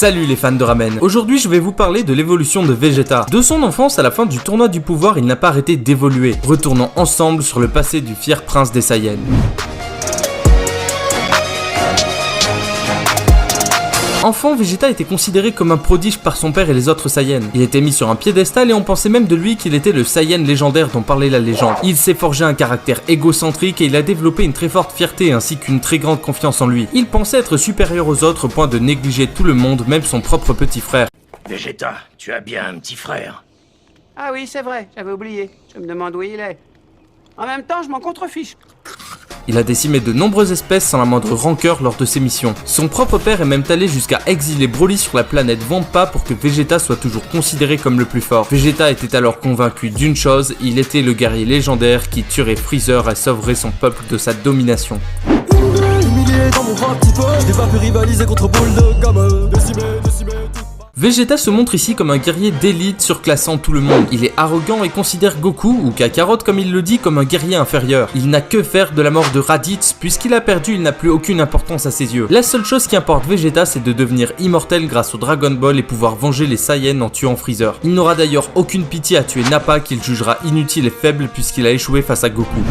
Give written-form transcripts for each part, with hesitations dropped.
Salut les fans de ramen. Aujourd'hui je vais vous parler de l'évolution de Vegeta. De son enfance à la fin du tournoi du pouvoir, il n'a pas arrêté d'évoluer. Retournons ensemble sur le passé du fier prince des Saiyans. Enfant, Vegeta était considéré comme un prodige par son père et les autres Saiyans. Il était mis sur un piédestal et on pensait même de lui qu'il était le Saiyan légendaire dont parlait la légende. Il s'est forgé un caractère égocentrique et il a développé une très forte fierté ainsi qu'une très grande confiance en lui. Il pensait être supérieur aux autres au point de négliger tout le monde, même son propre petit frère. Vegeta, tu as bien un petit frère. Ah oui, c'est vrai, j'avais oublié. Je me demande où il est. En même temps, je m'en contrefiche. Il a décimé de nombreuses espèces sans la moindre rancœur lors de ses missions. Son propre père est même allé jusqu'à exiler Broly sur la planète Vampa pour que Vegeta soit toujours considéré comme le plus fort. Vegeta était alors convaincu d'une chose, il était le guerrier légendaire qui tuerait Freezer et sauverait son peuple de sa domination. Vegeta se montre ici comme un guerrier d'élite surclassant tout le monde. Il est arrogant et considère Goku, ou Kakarot comme il le dit, comme un guerrier inférieur. Il n'a que faire de la mort de Raditz, puisqu'il a perdu, il n'a plus aucune importance à ses yeux. La seule chose qui importe Vegeta, c'est de devenir immortel grâce au Dragon Ball et pouvoir venger les Saiyans en tuant Freezer. Il n'aura d'ailleurs aucune pitié à tuer Nappa qu'il jugera inutile et faible puisqu'il a échoué face à Goku.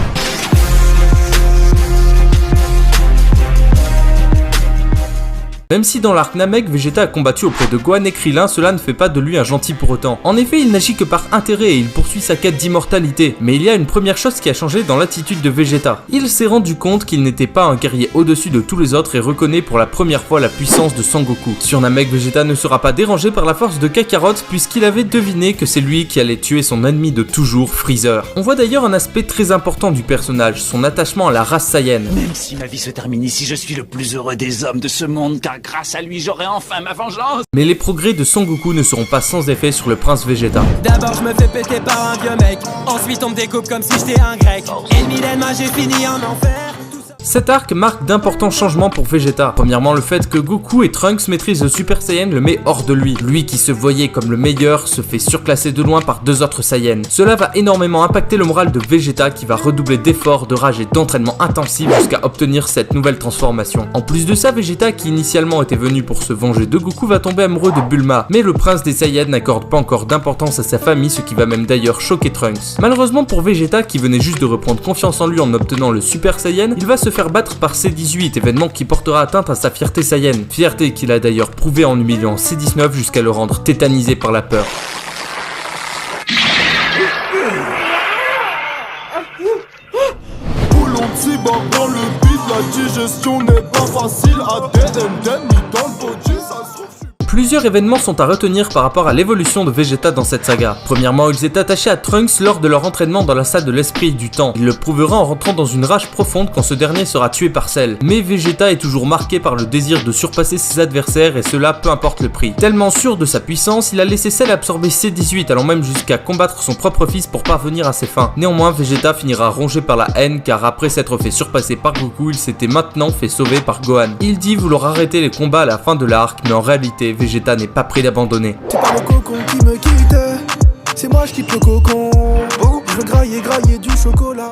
Même si dans l'arc Namek, Vegeta a combattu auprès de Gohan et Krillin, cela ne fait pas de lui un gentil pour autant. En effet, il n'agit que par intérêt et il poursuit sa quête d'immortalité. Mais il y a une première chose qui a changé dans l'attitude de Vegeta. Il s'est rendu compte qu'il n'était pas un guerrier au-dessus de tous les autres et reconnaît pour la première fois la puissance de Sangoku. Sur Namek, Vegeta ne sera pas dérangé par la force de Kakarot puisqu'il avait deviné que c'est lui qui allait tuer son ennemi de toujours, Freezer. On voit d'ailleurs un aspect très important du personnage, son attachement à la race Saiyan. Même si ma vie se termine ici, je suis le plus heureux des hommes de ce monde, car grâce à lui, j'aurai enfin ma vengeance. Mais les progrès de Sangoku ne seront pas sans effet sur le prince Vegeta. D'abord je me fais péter par un vieux mec, ensuite on me découpe comme si j'étais un grec. Et le millénaire j'ai fini en enfer. Cet arc marque d'importants changements pour Vegeta. Premièrement, le fait que Goku et Trunks maîtrisent le Super Saiyan le met hors de lui. Lui qui se voyait comme le meilleur se fait surclasser de loin par deux autres Saiyans. Cela va énormément impacter le moral de Vegeta qui va redoubler d'efforts, de rage et d'entraînement intensif jusqu'à obtenir cette nouvelle transformation. En plus de ça, Vegeta qui initialement était venu pour se venger de Goku va tomber amoureux de Bulma. Mais le prince des Saiyans n'accorde pas encore d'importance à sa famille, ce qui va même d'ailleurs choquer Trunks. Malheureusement pour Vegeta qui venait juste de reprendre confiance en lui en obtenant le Super Saiyan, il va se faire battre par C18, événement qui portera atteinte à sa fierté Saiyan. Fierté qu'il a d'ailleurs prouvé en humiliant C19 jusqu'à le rendre tétanisé par la peur. Dans le beat, la digestion n'est pas facile à ni dans le body, ça se trouve. Plusieurs événements sont à retenir par rapport à l'évolution de Vegeta dans cette saga. Premièrement, il s'est attaché à Trunks lors de leur entraînement dans la salle de l'esprit et du temps. Il le prouvera en rentrant dans une rage profonde quand ce dernier sera tué par Cell. Mais Vegeta est toujours marqué par le désir de surpasser ses adversaires et cela peu importe le prix. Tellement sûr de sa puissance, il a laissé Cell absorber C18 allant même jusqu'à combattre son propre fils pour parvenir à ses fins. Néanmoins, Vegeta finira rongé par la haine car après s'être fait surpasser par Goku, il s'était maintenant fait sauver par Gohan. Il dit vouloir arrêter les combats à la fin de l'arc, mais en réalité, Vegeta n'est pas prêt d'abandonner. C'est pas le cocon qui me quitte, c'est moi je quitte le cocon. Je veux grailler du chocolat.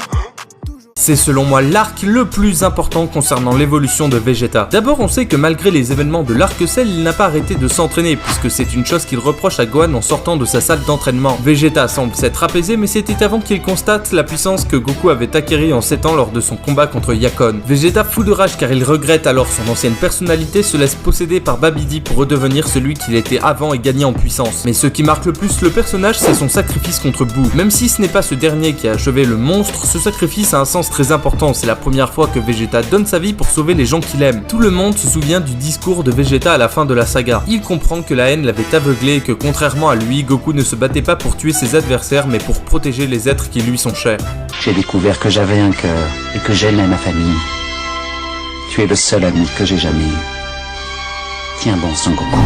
C'est selon moi l'arc le plus important concernant l'évolution de Vegeta. D'abord, on sait que malgré les événements de l'arc Cell, il n'a pas arrêté de s'entraîner puisque c'est une chose qu'il reproche à Gohan en sortant de sa salle d'entraînement. Vegeta semble s'être apaisé, mais c'était avant qu'il constate la puissance que Goku avait acquérie en 7 ans lors de son combat contre Yakon. Vegeta, fou de rage car il regrette alors son ancienne personnalité, se laisse posséder par Babidi pour redevenir celui qu'il était avant et gagner en puissance. Mais ce qui marque le plus le personnage, c'est son sacrifice contre Boo. Même si ce n'est pas ce dernier qui a achevé le monstre, ce sacrifice a un sens très important, c'est la première fois que Vegeta donne sa vie pour sauver les gens qu'il aime. Tout le monde se souvient du discours de Vegeta à la fin de la saga. Il comprend que la haine l'avait aveuglé et que contrairement à lui, Goku ne se battait pas pour tuer ses adversaires mais pour protéger les êtres qui lui sont chers. J'ai découvert que j'avais un cœur et que j'aimais ma famille. Tu es le seul ami que j'ai jamais eu. Tiens bon Son Goku.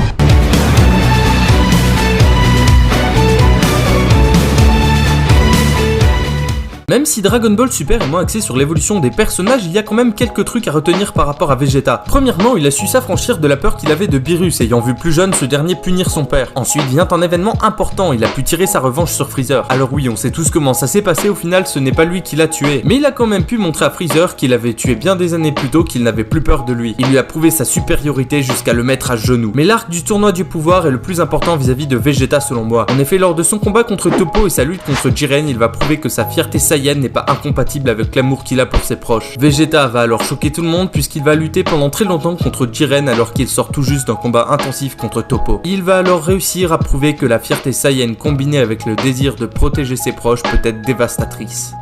Même si Dragon Ball Super est moins axé sur l'évolution des personnages, il y a quand même quelques trucs à retenir par rapport à Vegeta. Premièrement, il a su s'affranchir de la peur qu'il avait de Beerus, ayant vu plus jeune ce dernier punir son père. Ensuite vient un événement important, il a pu tirer sa revanche sur Freezer. Alors oui, on sait tous comment ça s'est passé, au final ce n'est pas lui qui l'a tué, mais il a quand même pu montrer à Freezer qu'il avait tué bien des années plus tôt, qu'il n'avait plus peur de lui. Il lui a prouvé sa supériorité jusqu'à le mettre à genoux. Mais l'arc du tournoi du pouvoir est le plus important vis-à-vis de Vegeta selon moi. En effet, lors de son combat contre Toppo et sa lutte contre Jiren, il va prouver que sa fierté Saiyan n'est pas incompatible avec l'amour qu'il a pour ses proches. Vegeta va alors choquer tout le monde puisqu'il va lutter pendant très longtemps contre Jiren alors qu'il sort tout juste d'un combat intensif contre Toppo. Il va alors réussir à prouver que la fierté Saiyan combinée avec le désir de protéger ses proches peut être dévastatrice.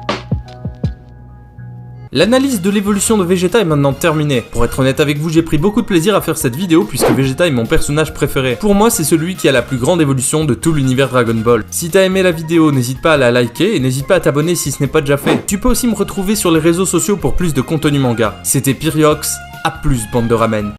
L'analyse de l'évolution de Vegeta est maintenant terminée. Pour être honnête avec vous, j'ai pris beaucoup de plaisir à faire cette vidéo puisque Vegeta est mon personnage préféré. Pour moi, c'est celui qui a la plus grande évolution de tout l'univers Dragon Ball. Si t'as aimé la vidéo, n'hésite pas à la liker et n'hésite pas à t'abonner si ce n'est pas déjà fait. Tu peux aussi me retrouver sur les réseaux sociaux pour plus de contenu manga. C'était Pyriox, à plus bande de ramen.